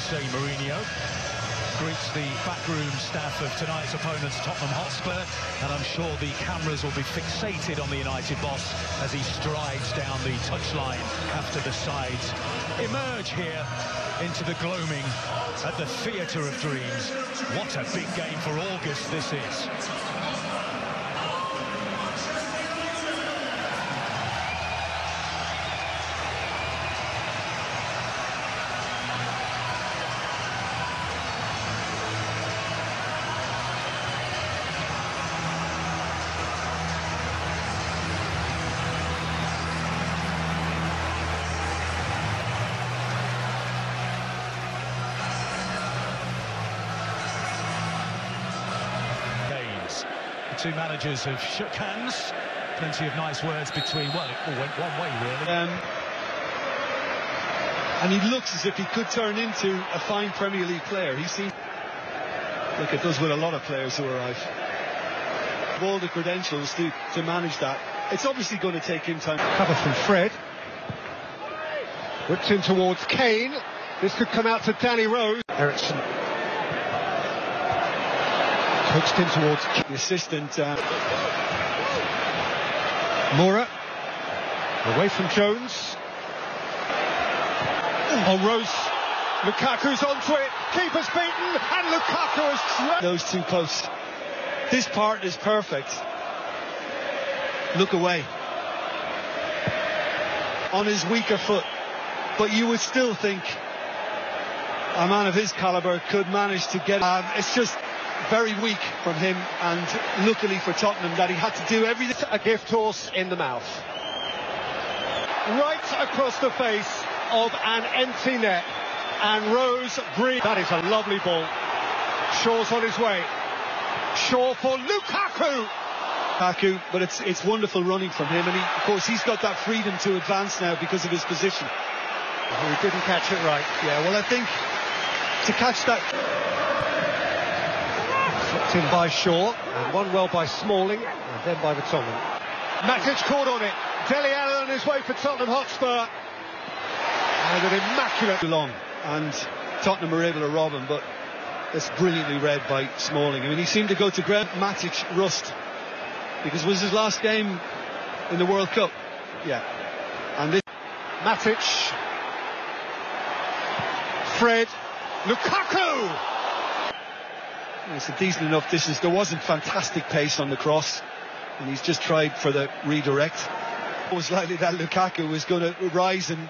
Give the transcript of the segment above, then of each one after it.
Jose Mourinho greets the backroom staff of tonight's opponents, Tottenham Hotspur, and I'm sure the cameras will be fixated on the United boss as he strides down the touchline after the sides emerge here into the gloaming at the Theatre of Dreams. What a big game for August this is. The two managers have shook hands. Plenty of nice words between. Well, it all went one way, really. And he looks as if he could turn into a fine Premier League player. He seems like it does with a lot of players who arrive. All the credentials to manage that. It's obviously going to take him time. Cover from Fred. Whipped in towards Kane. This could come out to Danny Rose. Ericsson. Coached in towards the assistant. Moura. Away from Jones. Oh, Rose. Lukaku's onto it. Keeper's beaten. And Lukaku has... Those two posts. This part is perfect. Look away. On his weaker foot. But you would still think a man of his calibre could manage to get... it's just... very weak from him, and luckily for Tottenham that he had to do everything. A gift horse in the mouth. Right across the face of an empty net, and Rose breathes. That is a lovely ball. Shaw's on his way. Shaw for Lukaku. But it's wonderful running from him, and of course he's got that freedom to advance now because of his position. He didn't catch it right. Yeah, well, I think to catch that. Flipped in by Shaw, and one well by Smalling, and then by Vertonghen. Matic caught on it. Dele Alli on his way for Tottenham Hotspur. And an immaculate... long, and Tottenham were able to rob him, but it's brilliantly read by Smalling. I mean, he seemed to go to ground. Matic rust, because it was his last game in the World Cup. Yeah. And this... Matic. Fred. Lukaku! It's a decent enough distance. There wasn't fantastic pace on the cross, and he's just tried for the redirect. It was likely that Lukaku was going to rise and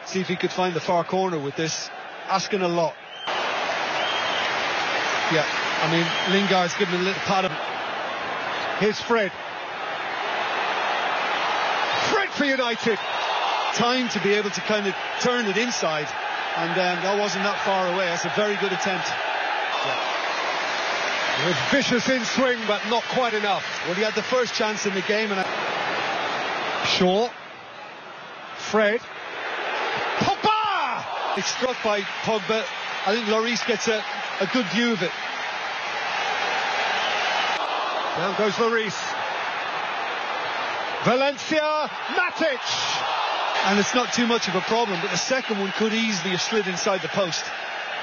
see if he could find the far corner with this. Asking a lot. Yeah, I mean, Lingard's given a little pat. Here's Fred. Fred for United. Time to be able to kind of turn it inside, and that wasn't that far away. That's a very good attempt. Yeah. It was vicious in swing, but not quite enough. Well, he had the first chance in the game, and Shaw. Fred. Pogba! It's struck by Pogba. I think Lloris gets a good view of it. Down goes Lloris. Valencia. Matic! And it's not too much of a problem, but the second one could easily have slid inside the post.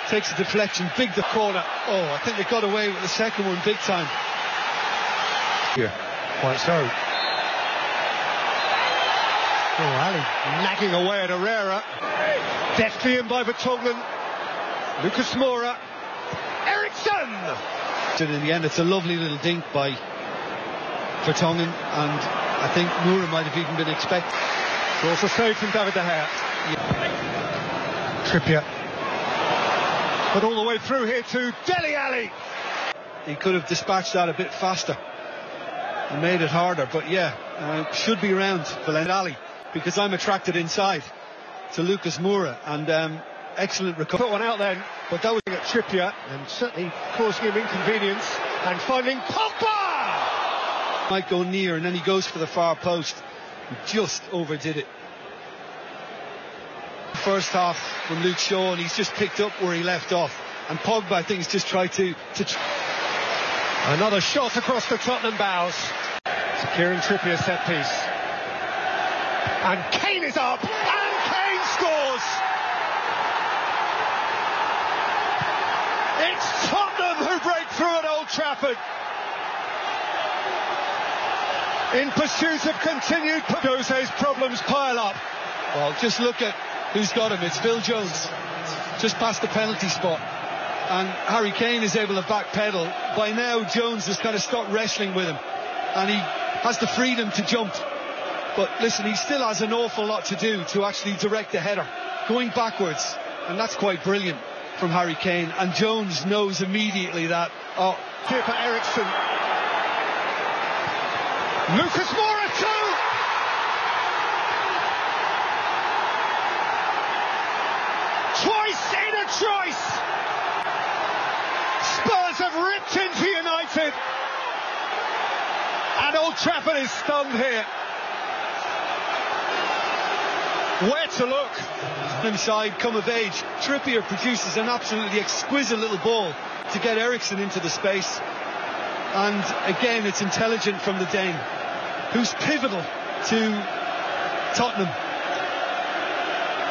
Takes a deflection, big the corner. Oh, I think they got away with the second one big time. Yeah, quite so. Oh, Ali nagging away at Herrera. Deftly in by Vertonghen. Lucas Moura. Ericsson! In the end, it's a lovely little dink by Vertonghen, and I think Moura might have even been expected. Also saved from David De Gea. Yeah. Trippier. But all the way through here to Dele Alli. He could have dispatched that a bit faster and made it harder, but yeah, should be around Valencia, because I'm attracted inside to Lucas Moura, and excellent recovery. Put one out then, but that was at Trippier, and certainly causing him inconvenience, and finding Pogba! Might go near, and then he goes for the far post. He just overdid it. First half from Luke Shaw, and he's just picked up where he left off, and Pogba, I think, has just tried to another shot across the Tottenham bows. Securing Trippier set piece, and Kane is up, and Kane scores. It's Tottenham who break through at Old Trafford. In pursuit of continued Jose's problems pile up. Well, just look at who's got him. It's Phil Jones, just past the penalty spot. And Harry Kane is able to backpedal. By now, Jones has kind of stopped wrestling with him. And he has the freedom to jump. But listen, he still has an awful lot to do to actually direct the header. Going backwards. And that's quite brilliant from Harry Kane. And Jones knows immediately that. Oh, here for Ericsson. Lucas Moura too! Twice in a choice! Spurs have ripped into United. And Old Trafford is stunned here. Where to look? Inside, come of age. Trippier produces an absolutely exquisite little ball to get Ericsson into the space. And again, it's intelligent from the Dane, who's pivotal to Tottenham.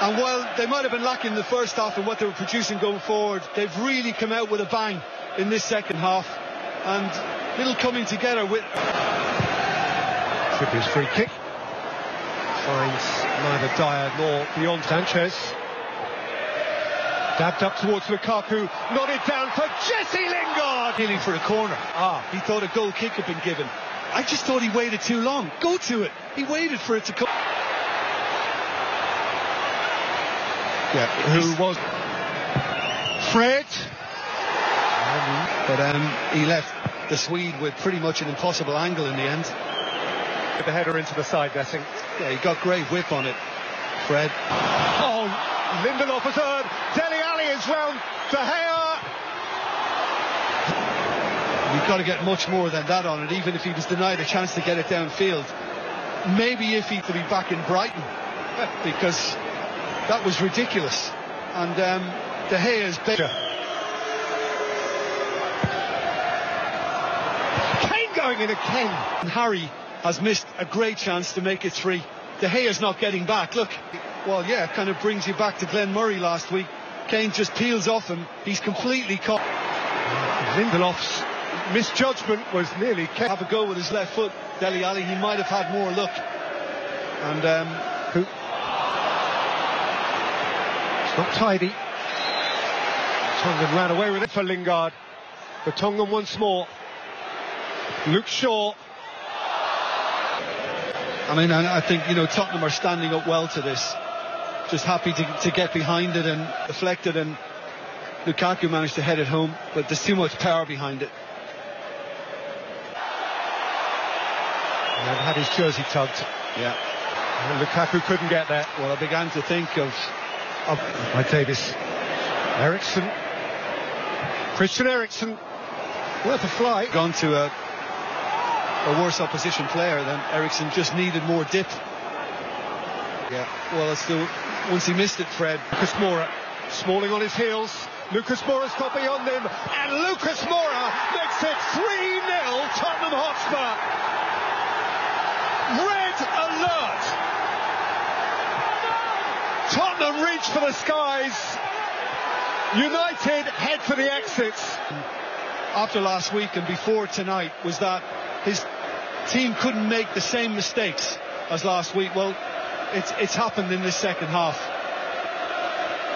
And while they might have been lacking in the first half in what they were producing going forward, they've really come out with a bang in this second half. And little coming together with... Trippier's free kick. Finds neither Dyer nor beyond Sanchez. Dabbed up towards Lukaku, nodded down for Jesse Lingard. Healing for a corner. He thought a goal kick had been given. I just thought he waited too long. Go to it. He waited for it to come. Yeah, who was Fred? But he left the Swede with pretty much an impossible angle in the end. With the header into the side netting. Yeah, he got great whip on it, Fred. Oh, Lindelof has heard. Dele Alli is round De Gea. You've got to get much more than that on it, even if he was denied a chance to get it downfield. Maybe if he could be back in Brighton, because that was ridiculous. And De Gea is better. Kane going in again. And Harry has missed a great chance to make it 3. De Gea's not getting back. Look, well, yeah, it kind of brings you back to Glenn Murray last week. Kane just peels off him. He's completely caught. Lindelof's misjudgment was nearly kept. Have a go with his left foot. Dele Alli, he might have had more luck. And it's not tidy. Tongan ran away with it for Lingard. But Tongan once more. Luke Shaw. I mean, I think, you know, Tottenham are standing up well to this. Just happy to get behind it and deflect it, and Lukaku managed to head it home, but there's too much power behind it. And had his jersey tugged. Yeah. And Lukaku couldn't get there. Well, I began to think of Davis. Ericsson. Christian Ericsson. Worth a fly. Gone to a worse opposition player than Ericsson, just needed more dip. Yeah, well, it's still, once he missed it, Fred. Lucas Moura, Smalling on his heels. Lucas Moura's got beyond him, and Lucas Moura makes it 3-0 Tottenham Hotspur. Red alert. Tottenham reach for the skies. United head for the exits. After last week and before tonight was that his team couldn't make the same mistakes as last week. Well, it's happened in this second half.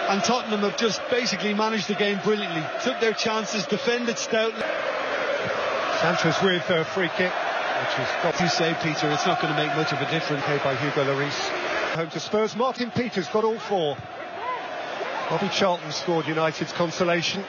And Tottenham have just basically managed the game brilliantly. Took their chances, defended stoutly. Sanchez with a free kick, which is got you say, Peter, it's not going to make much of a difference. Paid by Hugo Lloris. Home to Spurs. Martin Peters got all 4. Bobby Charlton scored United's consolation.